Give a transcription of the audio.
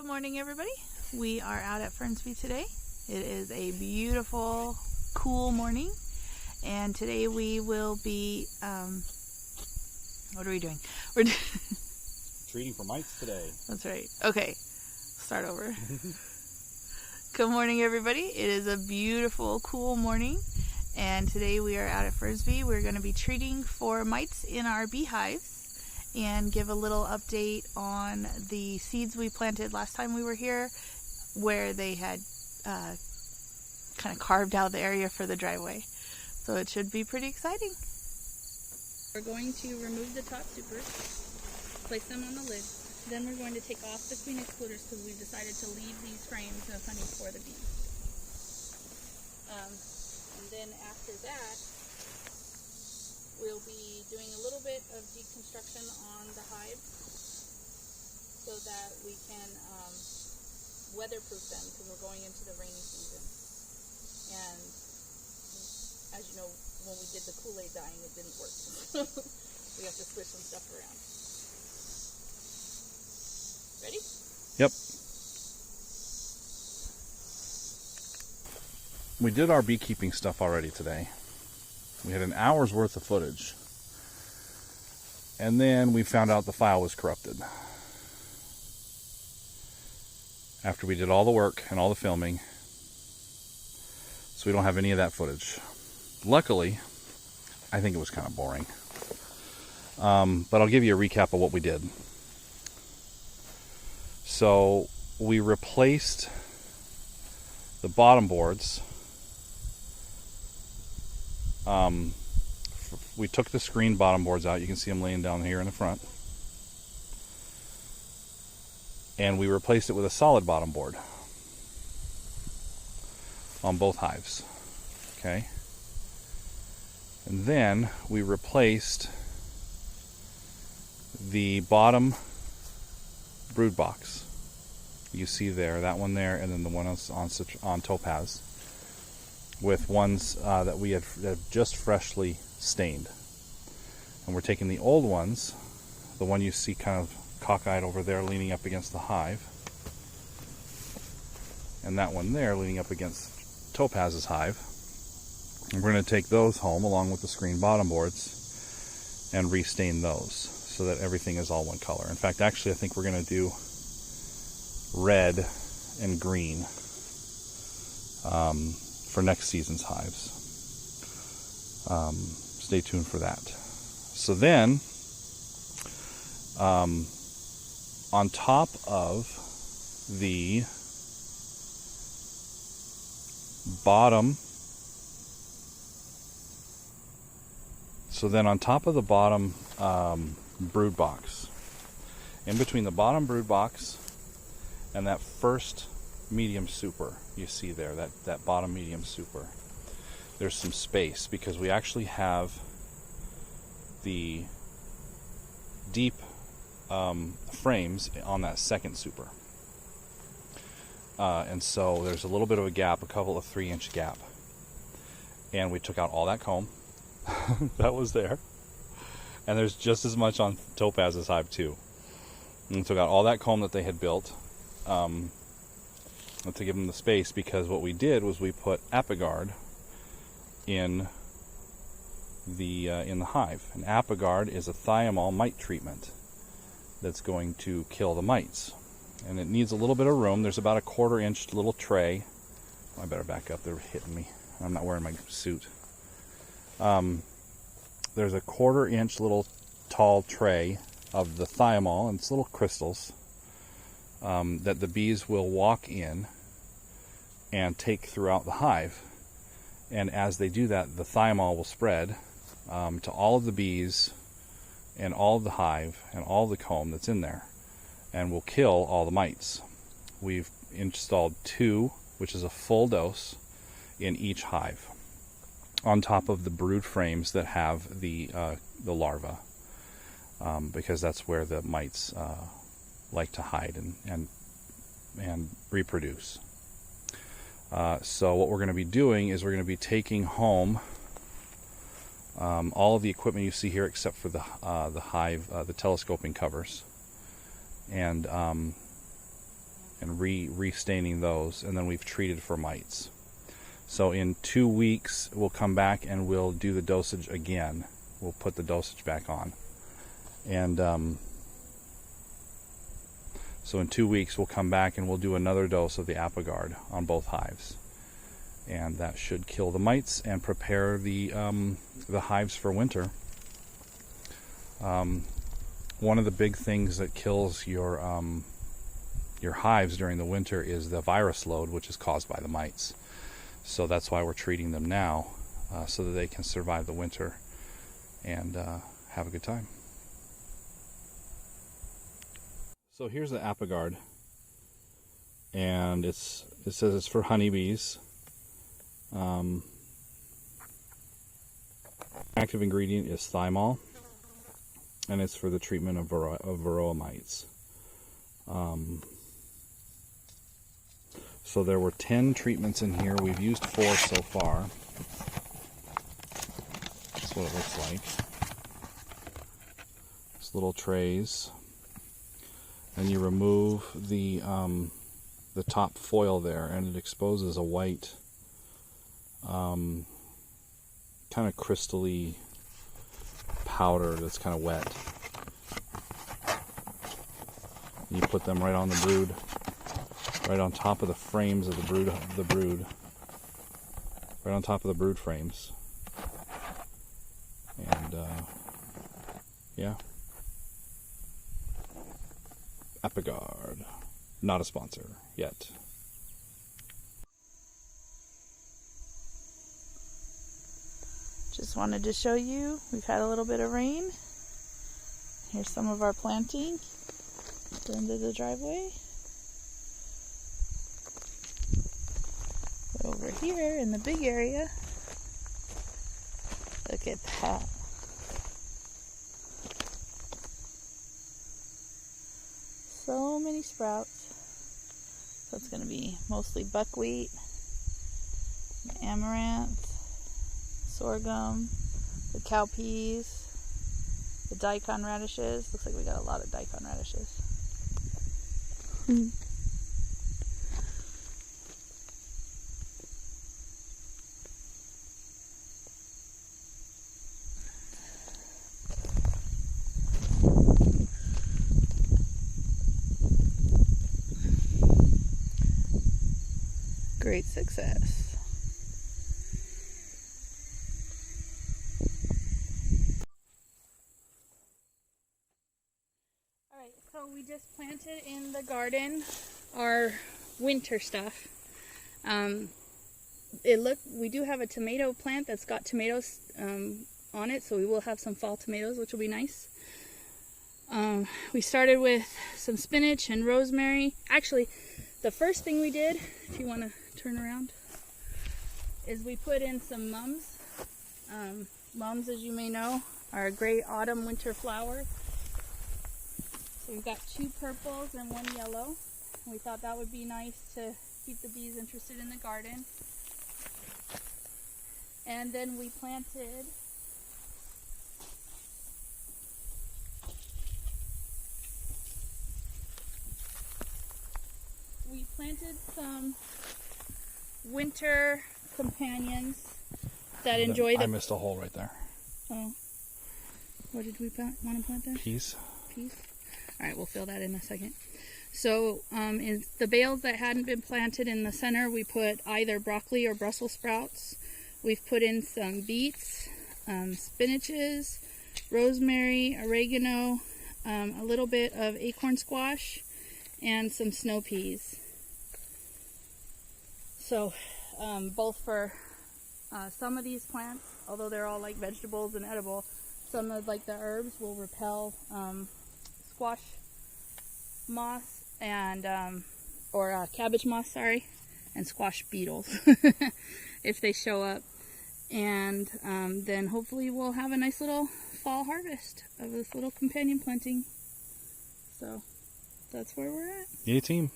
Good morning, everybody. We are out at Fernsby today. It is a beautiful, cool morning, and today we will be, what are we doing? We're treating for mites today. That's right. Okay, start over. Good morning, everybody. It is a beautiful, cool morning, and today we are out at Fernsby. We're going to be treating for mites in our beehives and give a little update on the seeds we planted last time we were here, where they had kind of carved out the area for the driveway. So it should be pretty exciting. We're going to remove the top supers, place them on the lid. Then we're going to take off the queen excluders because we've decided to leave these frames of honey for the bees. And then after that, we'll be doing a little bit of deconstruction on the hives so that we can weatherproof them because we're going into the rainy season. And as you know, when we did the Kool-Aid dyeing, it didn't work. So we have to switch some stuff around. Ready? Yep. We did our beekeeping stuff already today. We had an hour's worth of footage. And then we found out the file was corrupted. After we did all the work and all the filming. So we don't have any of that footage. Luckily, I think it was kind of boring. But I'll give you a recap of what we did. So we replaced the bottom boards. We took the screen bottom boards out. You can see them laying down here in the front. And we replaced it with a solid bottom board on both hives. Okay. And then we replaced the bottom brood box. You see there, that one there, and then the one on topaz, with ones that we had just freshly stained. And we're taking the old ones, the one you see kind of cockeyed over there leaning up against the hive, and that one there leaning up against Topaz's hive. And we're going to take those home along with the screen bottom boards and restain those so that everything is all one color. In fact, actually, I think we're going to do red and green for next season's hives. Stay tuned for that. So then, on top of the bottom, brood box, in between the bottom brood box and that first medium super you see there, that bottom medium super, there's some space because we actually have the deep frames on that second super. And so there's a little bit of a gap, a couple of 3-inch gap. And we took out all that comb that was there. And there's just as much on Topaz's hive too. And we took out all that comb that they had built to give them the space, because what we did was we put Apigard in the hive. And Apigard is a thymol mite treatment that's going to kill the mites. And it needs a little bit of room. There's about a 1/4-inch little tray. I better back up, they're hitting me. I'm not wearing my suit. There's a 1/4-inch little tall tray of the thymol, and it's little crystals that the bees will walk in and take throughout the hive. And as they do that, the thymol will spread to all of the bees and all of the hive and all of the comb that's in there, and will kill all the mites. We've installed 2, which is a full dose, in each hive, on top of the brood frames that have the larvae, because that's where the mites like to hide and reproduce. So what we're going to be doing is we're going to be taking home all of the equipment you see here, except for the hive, the telescoping covers, and and restaining those, and then we've treated for mites. So in 2 weeks we'll come back and we'll do the dosage again. We'll put the dosage back on, and so in 2 weeks we'll come back and we'll do another dose of the Apigard on both hives, and that should kill the mites and prepare the hives for winter. One of the big things that kills your hives during the winter is the virus load, which is caused by the mites. So that's why we're treating them now, so that they can survive the winter and have a good time. So here's the Apigard, and it says it's for honeybees. Active ingredient is thymol, and it's for the treatment of Varroa mites. So there were 10 treatments in here. We've used 4 so far. That's what it looks like. It's little trays. And you remove the top foil there, and it exposes a white, kind of crystally powder that's kind of wet. And you put them right on the brood, right on top of the frames of the brood, right on top of the brood frames. And yeah. Apigard. Not a sponsor yet. Just wanted to show you, we've had a little bit of rain. Here's some of our planting at the end of the driveway. Over here in the big area, look at that. So many sprouts. So it's going to be mostly buckwheat, amaranth, sorghum, the cowpeas, the daikon radishes. Looks like we got a lot of daikon radishes. Great success. Alright, so we just planted in the garden our winter stuff. We do have a tomato plant that's got tomatoes on it, so we will have some fall tomatoes, which will be nice. We started with some spinach and rosemary. Actually, the first thing we did, if you want to turn around, is we put in some mums. Mums, as you may know, are a great autumn winter flower. So we've got 2 purples and 1 yellow. We thought that would be nice to keep the bees interested in the garden. And then we planted some winter companions that enjoy the... I missed a hole right there. Oh. What did we want to plant there? Peas. Peas? Alright, we'll fill that in a second. So, in the bales that hadn't been planted in the center, we put either broccoli or Brussels sprouts. We've put in some beets, spinaches, rosemary, oregano, a little bit of acorn squash, and some snow peas. So, both for some of these plants, although they're all like vegetables and edible, some of like the herbs will repel squash moss and cabbage moss, sorry, and squash beetles if they show up. And then hopefully we'll have a nice little fall harvest of this little companion planting. So that's where we're at. Yay team.